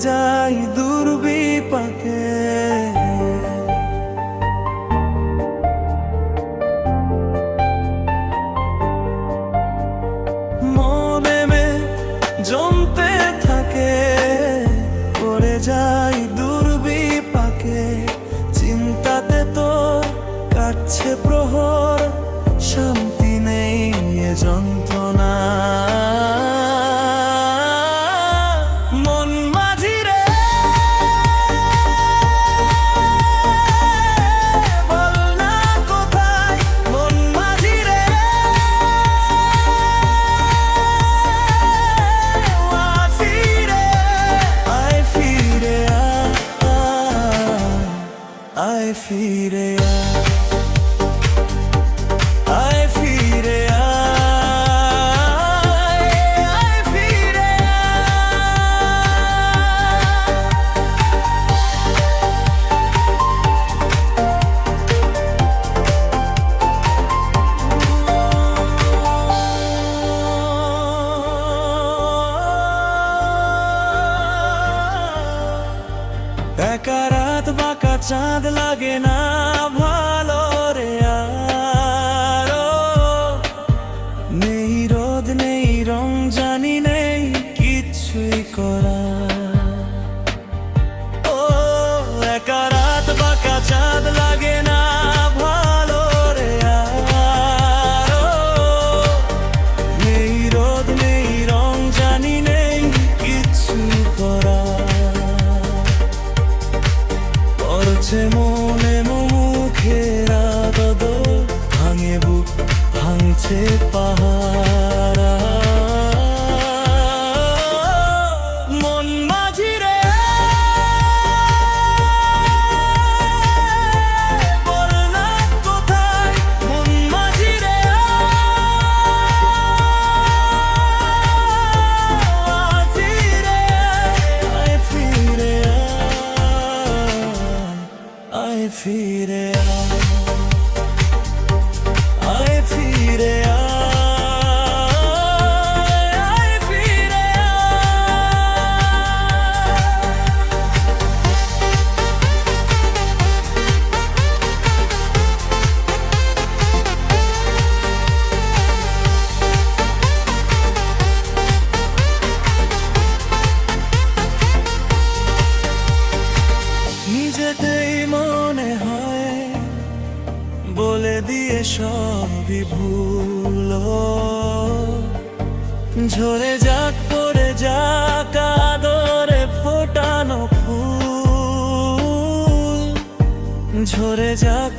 যাই দুর্বিপাকে। মনে জমতে থাকে, পড়ে যাই দুর্বিপাকে। চিন্তাতে তো কাটছে প্রহর, শান্তি নেই এ যন্ত্রণা। মন মাঝি রে, বল না কোথায়, মন মাঝি রে, আয় ফিরে আয় ফিরে আয় ফিরে আয় ফিরে একা রাত বাঁকা চাঁদ লাগে না ভালো রে আর। নেই রোদ নেই রং জানি নেই কিছুই করা। ও একা রাত বাঁকা চাঁদ লাগে না ভালো রে আর। নেই রোদ নেই রং জানি নেই কিছুই করা। পড়ছে মনে মুখের বদল, ভাঙে বুক ভাঙছে পাহাড়। মন মাঝি রে, বল না কোথায়, মন মাঝি রে, আয় ফিরে আয় ফিরে আয় ফিরে আয় ফিরে। নিজেতেই মনে হয় বলে দিয়ে সবই ভুল। ঝরে যাক পড়ে যাক আদরে ফোটানো ফুল। ঝরে যাক